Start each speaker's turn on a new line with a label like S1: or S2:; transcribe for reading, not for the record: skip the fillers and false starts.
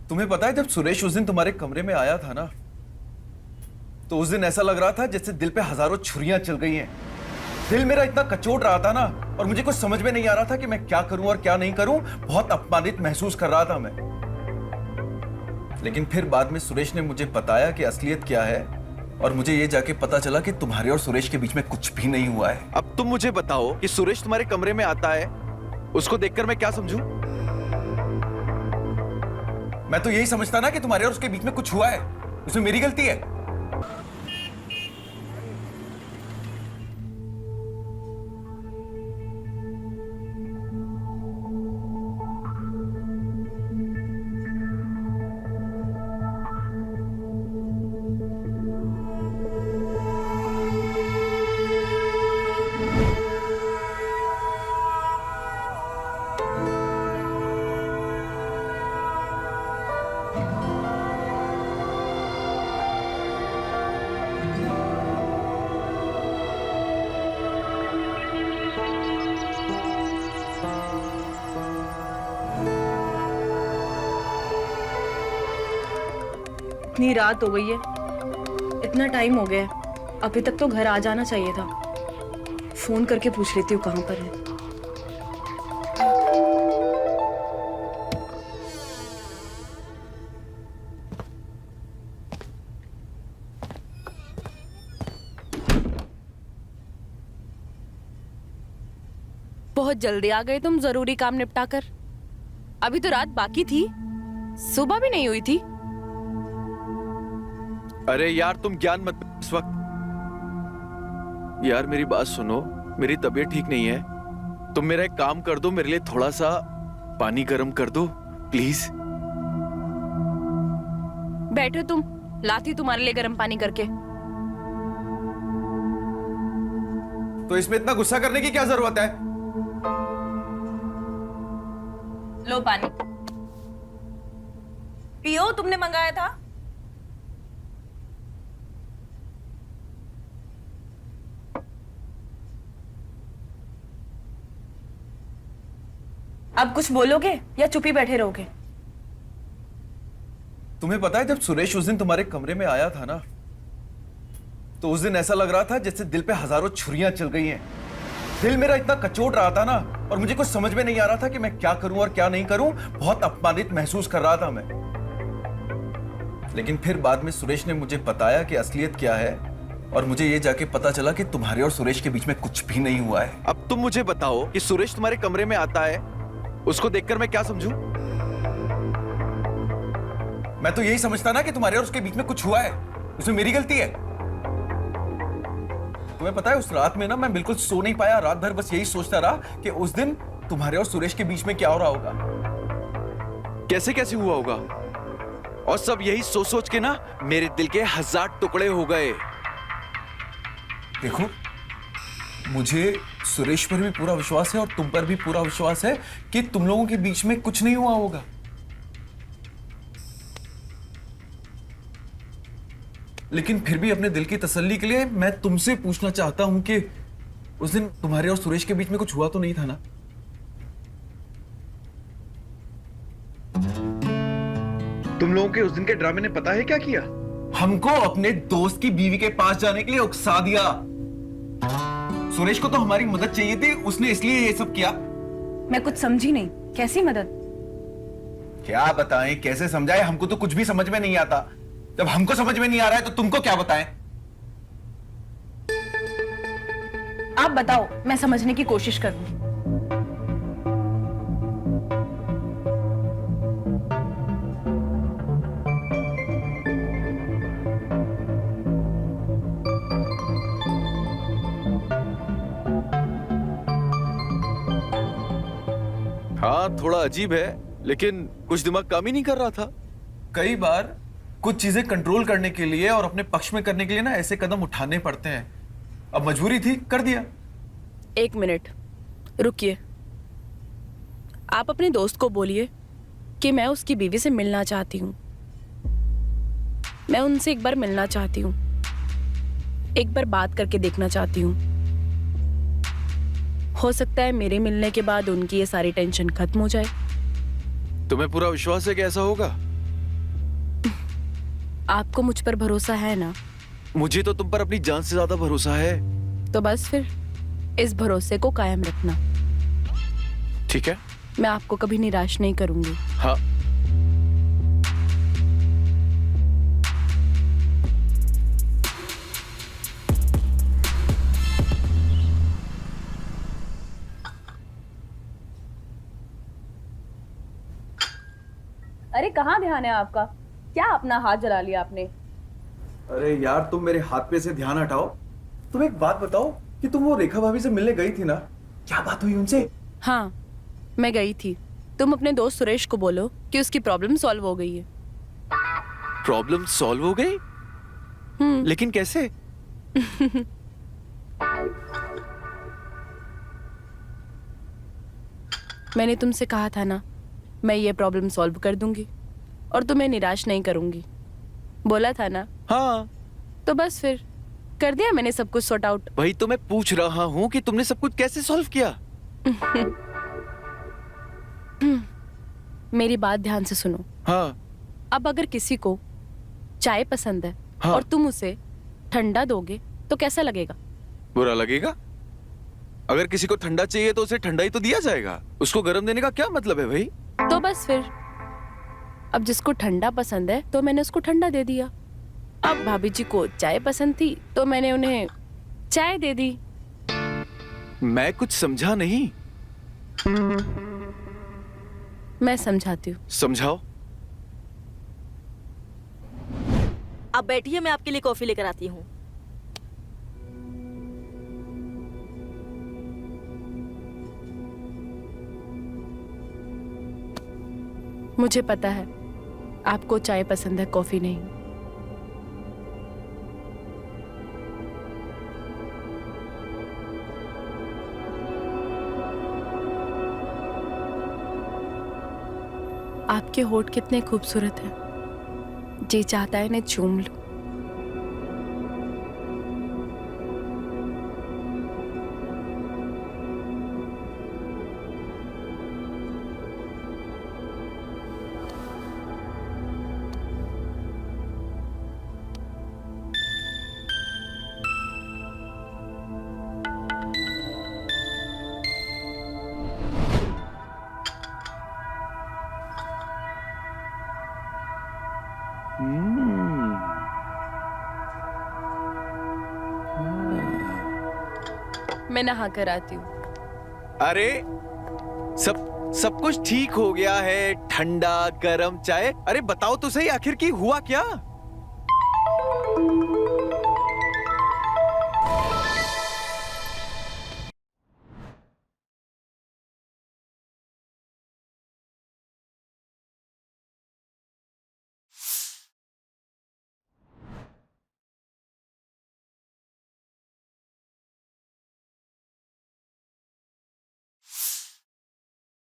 S1: तुम्हें पता है, जब सुरेश उस दिन तुम्हारे कमरे में आया था ना, तो उस दिन ऐसा लग रहा था जैसे दिल पे हजारों छुरियां चल गई हैं। दिल मेरा इतना कचोट रहा था ना, और मुझे कुछ समझ में नहीं आ रहा था कि मैं क्या करूं और क्या नहीं करूं। बहुत अपमानित महसूस कर रहा था मैं। लेकिन फिर बाद में सुरेश ने मुझे बताया कि असलियत क्या है, और मुझे ये जाके पता चला कि तुम्हारे और सुरेश के बीच में कुछ भी नहीं हुआ है।
S2: अब तुम मुझे बताओ कि सुरेश तुम्हारे कमरे में आता है, उसको देखकर मैं क्या समझूं?
S1: मैं तो यही समझता ना कि तुम्हारे और उसके बीच में कुछ हुआ है। उसमें मेरी गलती है।
S3: इतनी रात हो गई है, इतना टाइम हो गया है, अभी तक तो घर आ जाना चाहिए था। फोन करके पूछ लेती हूँ कहाँ पर है।
S4: बहुत जल्दी आ गए तुम जरूरी काम निपटा कर। अभी तो रात बाकी थी, सुबह भी नहीं हुई थी।
S2: अरे यार तुम ज्ञान मत इस वक्त। यार मेरी बात सुनो, मेरी तबीयत ठीक नहीं है। तुम मेरा एक काम कर दो, मेरे लिए थोड़ा सा पानी गर्म कर दो प्लीज।
S4: बैठो तुम, लाती तुम्हारे लिए गर्म पानी करके।
S1: तो इसमें इतना गुस्सा करने की क्या जरूरत है?
S4: लो पानी पियो, तुमने मंगाया था। अब कुछ बोलोगे या चुप ही बैठे रहोगे?
S1: तुम्हें पता है, जब सुरेश उस दिन तुम्हारे कमरे में आया था ना, तो उस दिन ऐसा लग रहा था जैसे दिल पे हजारों छुरियां चल गई हैं। दिल मेरा इतना कचोट रहा था ना, और मुझे कुछ समझ में नहीं आ रहा था कि मैं क्या करूं और क्या नहीं करूं। बहुत अपमानित महसूस कर रहा था मैं। लेकिन फिर बाद में सुरेश ने मुझे बताया कि असलियत क्या है, और मुझे ये जाके पता चला कि तुम्हारे और सुरेश के बीच में कुछ भी नहीं हुआ है।
S2: अब तुम मुझे बताओ कि सुरेश तुम्हारे कमरे में आता है, उसको देखकर मैं क्या समझूं?
S1: मैं तो यही समझता ना कि तुम्हारे और उसके बीच में कुछ हुआ है। उसमें मेरी गलती है। तुम्हें पता है, उस रात में ना मैं बिल्कुल सो नहीं पाया। रात भर बस यही सोचता रहा कि उस दिन तुम्हारे और सुरेश के बीच में क्या हो रहा होगा,
S2: कैसे कैसे हुआ होगा। और सब यही सोच सोच के ना मेरे दिल के 1000 टुकड़े हो गए।
S1: देखो, मुझे सुरेश पर भी पूरा विश्वास है और तुम पर भी पूरा विश्वास है कि तुम लोगों के बीच में कुछ नहीं हुआ होगा। लेकिन फिर भी अपने दिल की तसल्ली के लिए मैं तुमसे पूछना चाहता हूं कि उस दिन तुम्हारे और सुरेश के बीच में कुछ हुआ तो नहीं था ना?
S2: तुम लोगों के उस दिन के ड्रामे ने पता है क्या किया?
S1: हमको अपने दोस्त की बीवी के पास जाने के लिए उकसा दिया। सुरेश को तो हमारी मदद चाहिए थी, उसने इसलिए ये सब किया।
S3: मैं कुछ समझी नहीं, कैसी मदद?
S1: क्या बताएं, कैसे समझाएं? हमको तो कुछ भी समझ में नहीं आता। जब हमको समझ में नहीं आ रहा है तो तुमको क्या बताएं?
S3: आप बताओ, मैं समझने की कोशिश करूं।
S2: हाँ थोड़ा अजीब है, लेकिन कुछ दिमाग काम ही नहीं कर रहा था।
S1: कई बार कुछ चीजें कंट्रोल करने के लिए और अपने पक्ष में करने के लिए ना ऐसे कदम उठाने पड़ते हैं। अब मजबूरी थी, कर दिया।
S4: एक मिनट रुकिए, आप अपने दोस्त को बोलिए कि मैं उसकी बीवी से मिलना चाहती हूँ। मैं उनसे एक बार मिलना चाहती हूँ, एक बार बात करके देखना चाहती हूँ। हो सकता है मेरे मिलने के बाद उनकी ये सारी टेंशन खत्म हो जाए।
S2: तुम्हें पूरा विश्वास है कि ऐसा होगा?
S4: आपको मुझ पर भरोसा है ना?
S2: मुझे तो तुम पर अपनी जान से ज्यादा भरोसा है।
S4: तो बस फिर इस भरोसे को कायम रखना।
S2: ठीक है।
S4: मैं आपको कभी निराश नहीं करूंगी।
S2: हाँ।
S4: अरे कहाँ ध्यान है आपका? क्या अपना हाथ जला लिया आपने?
S1: अरे यार, तुम मेरे हाथ पे से ध्यान हटाओ। तुम एक बात बताओ कि तुम वो रेखा भाभी से मिलने गई थी ना, क्या बात हुई उनसे?
S4: हाँ, मैं गई थी। तुम अपने दोस्त सुरेश को बोलो कि उसकी प्रॉब्लम सॉल्व हो गई है।
S2: प्रॉब्लम सॉल्व हो गई? लेकिन कैसे?
S4: मैंने तुमसे कहा था ना, मैं ये प्रॉब्लम सॉल्व कर दूंगी और तुम्हें निराश नहीं करूंगी। बोला था ना?
S2: हाँ।
S4: तो बस फिर कर दिया मैंने सब कुछ सॉर्ट आउट।
S2: वही तो मैं पूछ रहा हूँ कि तुमने सब कुछ कैसे सॉल्व किया?
S4: मेरी बात ध्यान से सुनो।
S2: हाँ।
S4: अब अगर किसी को चाय पसंद है
S2: हाँ।
S4: और तुम उसे ठंडा दोगे तो कैसा लगेगा?
S2: बुरा लगेगा। अगर किसी को ठंडा चाहिए तो उसे ठंडा ही तो दिया जाएगा। उसको गर्म देने का क्या मतलब है भाई?
S4: तो बस फिर अब जिसको ठंडा पसंद है तो मैंने उसको ठंडा दे दिया। अब भाभी जी को चाय पसंद थी तो मैंने उन्हें चाय दे दी।
S2: मैं कुछ समझा नहीं।
S4: मैं समझाती हूँ।
S2: समझाओ।
S5: आप बैठिए, मैं आपके लिए कॉफी लेकर आती हूँ।
S4: मुझे पता है आपको चाय पसंद है, कॉफी नहीं। आपके होठ कितने खूबसूरत हैं। जी चाहता है इन्हें चूम लूं। मैं नहा कर आती हूँ।
S2: अरे सब कुछ ठीक हो गया है। ठंडा गरम चाय। अरे बताओ तो सही, आखिर की हुआ क्या?